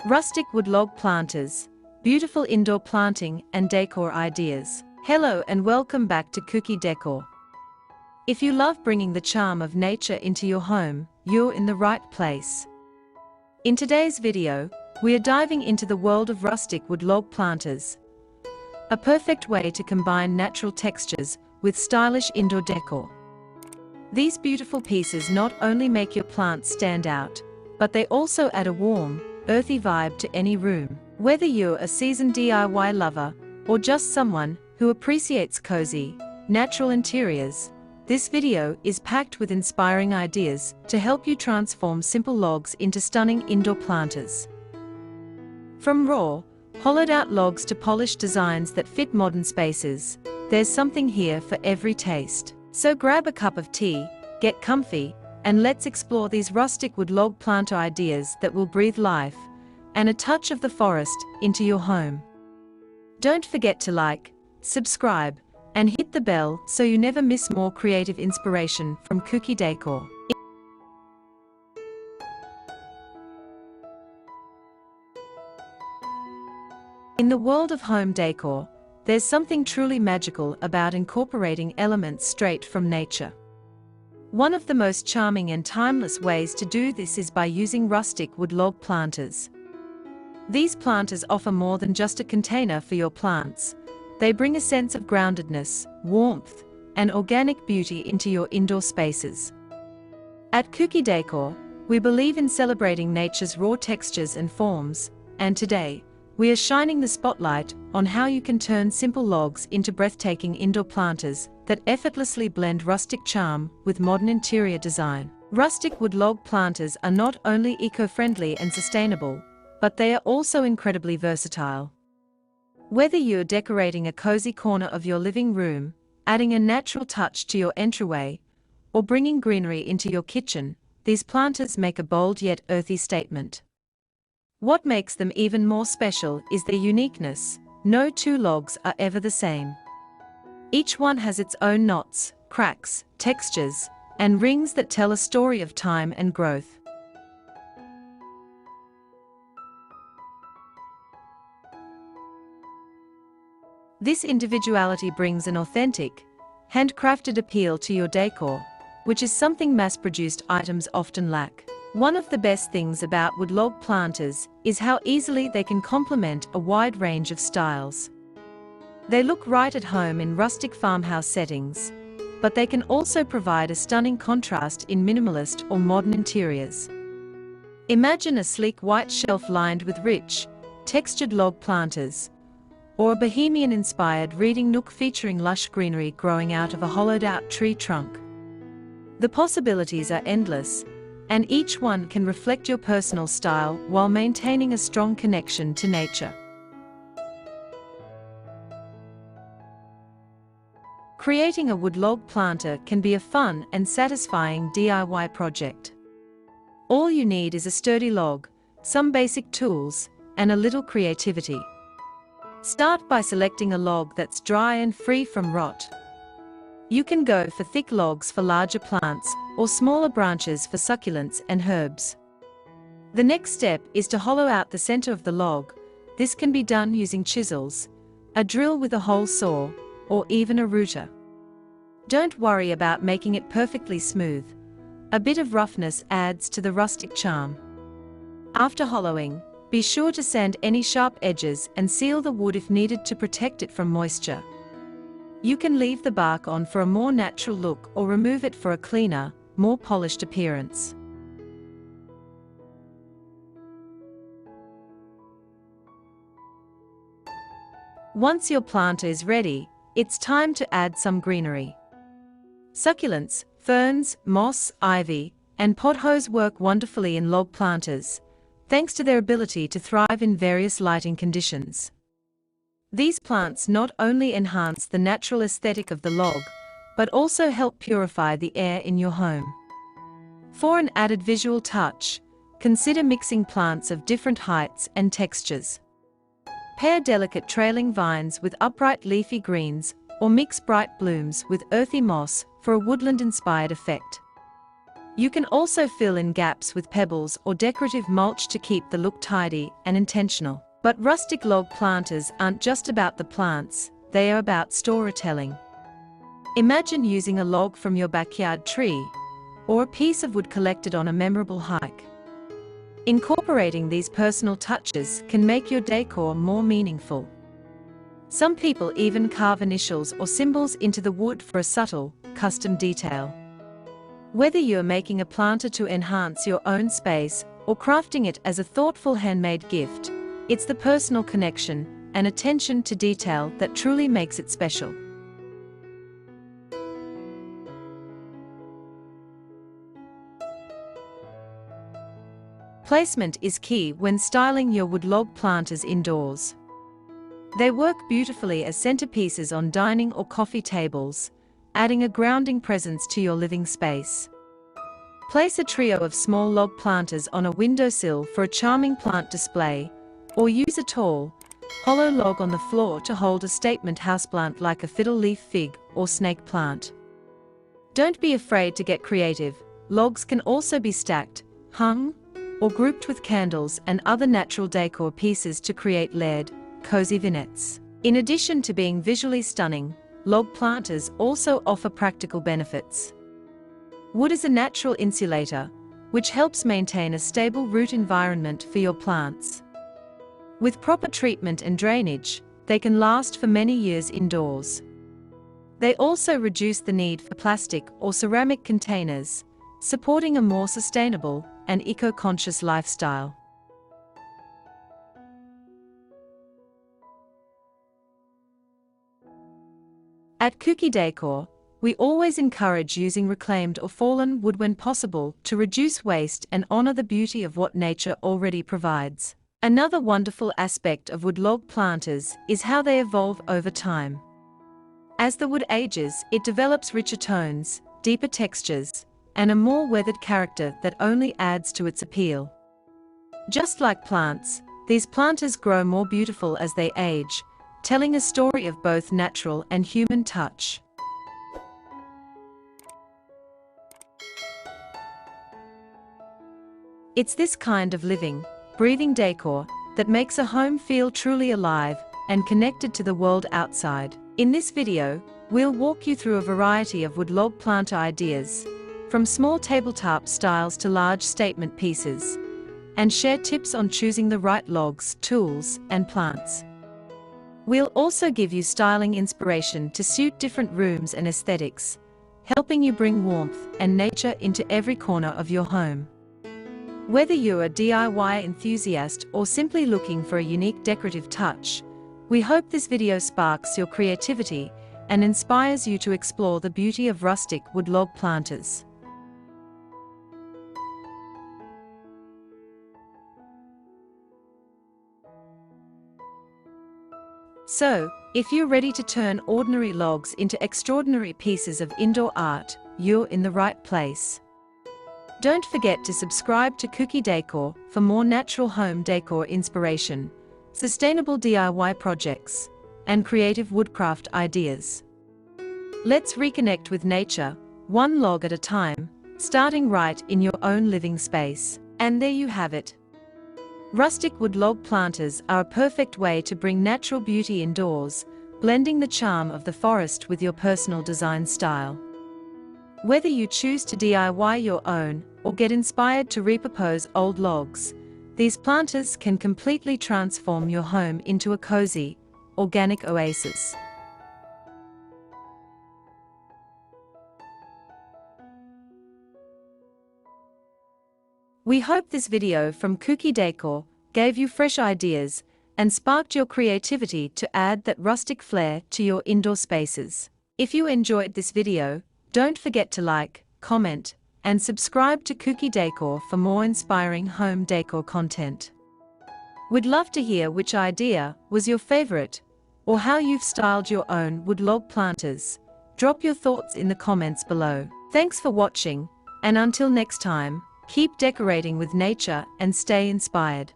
Rustic wood log planters, beautiful indoor planting and decor ideas. Hello and welcome back to Kuki Decor. If you love bringing the charm of nature into your home, you're in the right place. In today's video, we are diving into the world of rustic wood log planters, a perfect way to combine natural textures with stylish indoor decor. These beautiful pieces not only make your plants stand out, but they also add a warm, earthy vibe to any room. Whether you're a seasoned DIY lover or just someone who appreciates cozy, natural interiors, this video is packed with inspiring ideas to help you transform simple logs into stunning indoor planters. From raw, hollowed-out logs to polished designs that fit modern spaces, there's something here for every taste. So grab a cup of tea, get comfy, and let's explore these rustic wood log planter ideas that will breathe life and a touch of the forest into your home. Don't forget to like, subscribe, and hit the bell so you never miss more creative inspiration from Kuki Decor. In the world of home decor, there's something truly magical about incorporating elements straight from nature. One of the most charming and timeless ways to do this is by using rustic wood log planters. These planters offer more than just a container for your plants. They bring a sense of groundedness, warmth, and organic beauty into your indoor spaces. At Kuki Decor, we believe in celebrating nature's raw textures and forms, and today, we are shining the spotlight on how you can turn simple logs into breathtaking indoor planters that effortlessly blend rustic charm with modern interior design. Rustic wood log planters are not only eco-friendly and sustainable, but they are also incredibly versatile. Whether you're decorating a cozy corner of your living room, adding a natural touch to your entryway, or bringing greenery into your kitchen, these planters make a bold yet earthy statement. What makes them even more special is their uniqueness. No two logs are ever the same. Each one has its own knots, cracks, textures, and rings that tell a story of time and growth. This individuality brings an authentic, handcrafted appeal to your decor, which is something mass-produced items often lack. One of the best things about wood log planters is how easily they can complement a wide range of styles. They look right at home in rustic farmhouse settings, but they can also provide a stunning contrast in minimalist or modern interiors. Imagine a sleek white shelf lined with rich, textured log planters, or a bohemian-inspired reading nook featuring lush greenery growing out of a hollowed-out tree trunk. The possibilities are endless, and each one can reflect your personal style while maintaining a strong connection to nature. Creating a wood log planter can be a fun and satisfying DIY project. All you need is a sturdy log, some basic tools, and a little creativity. Start by selecting a log that's dry and free from rot. You can go for thick logs for larger plants or smaller branches for succulents and herbs. The next step is to hollow out the center of the log. This can be done using chisels, a drill with a hole saw, or even a router. Don't worry about making it perfectly smooth. A bit of roughness adds to the rustic charm. After hollowing, be sure to sand any sharp edges and seal the wood if needed to protect it from moisture. You can leave the bark on for a more natural look or remove it for a cleaner, more polished appearance. Once your planter is ready, it's time to add some greenery. Succulents, ferns, moss, ivy, and pothos work wonderfully in log planters, thanks to their ability to thrive in various lighting conditions. These plants not only enhance the natural aesthetic of the log, but also help purify the air in your home. For an added visual touch, consider mixing plants of different heights and textures. Pair delicate trailing vines with upright leafy greens, or mix bright blooms with earthy moss for a woodland-inspired effect. You can also fill in gaps with pebbles or decorative mulch to keep the look tidy and intentional. But rustic log planters aren't just about the plants, they are about storytelling. Imagine using a log from your backyard tree, or a piece of wood collected on a memorable hike. Incorporating these personal touches can make your decor more meaningful. Some people even carve initials or symbols into the wood for a subtle, custom detail. Whether you're making a planter to enhance your own space or crafting it as a thoughtful handmade gift, it's the personal connection and attention to detail that truly makes it special. Placement is key when styling your wood log planters indoors. They work beautifully as centerpieces on dining or coffee tables, adding a grounding presence to your living space. Place a trio of small log planters on a windowsill for a charming plant display, or use a tall, hollow log on the floor to hold a statement houseplant like a fiddle leaf fig or snake plant. Don't be afraid to get creative. Logs can also be stacked, hung, or grouped with candles and other natural decor pieces to create layered, cozy vignettes. In addition to being visually stunning, log planters also offer practical benefits. Wood is a natural insulator, which helps maintain a stable root environment for your plants. With proper treatment and drainage, they can last for many years indoors. They also reduce the need for plastic or ceramic containers, supporting a more sustainable and eco-conscious lifestyle. At Kuki Decor, we always encourage using reclaimed or fallen wood when possible to reduce waste and honor the beauty of what nature already provides. Another wonderful aspect of wood log planters is how they evolve over time. As the wood ages, it develops richer tones, deeper textures, and a more weathered character that only adds to its appeal. Just like plants, these planters grow more beautiful as they age, telling a story of both natural and human touch. It's this kind of living, breathing decor that makes a home feel truly alive and connected to the world outside. In this video, we'll walk you through a variety of wood log planter ideas, from small tabletop styles to large statement pieces, and share tips on choosing the right logs, tools, and plants. We'll also give you styling inspiration to suit different rooms and aesthetics, helping you bring warmth and nature into every corner of your home. Whether you're a DIY enthusiast or simply looking for a unique decorative touch, we hope this video sparks your creativity and inspires you to explore the beauty of rustic wood log planters. So, if you're ready to turn ordinary logs into extraordinary pieces of indoor art, you're in the right place. Don't forget to subscribe to Kuki Decor for more natural home decor inspiration, sustainable DIY projects, and creative woodcraft ideas. Let's reconnect with nature, one log at a time, starting right in your own living space. And there you have it. Rustic wood log planters are a perfect way to bring natural beauty indoors, blending the charm of the forest with your personal design style. Whether you choose to DIY your own or get inspired to repurpose old logs, these planters can completely transform your home into a cozy, organic oasis. We hope this video from Kuki Decor gave you fresh ideas and sparked your creativity to add that rustic flair to your indoor spaces. If you enjoyed this video, don't forget to like, comment, and subscribe to Kuki Decor for more inspiring home decor content. We'd love to hear which idea was your favorite, or how you've styled your own wood log planters. Drop your thoughts in the comments below. Thanks for watching, and until next time, keep decorating with nature and stay inspired.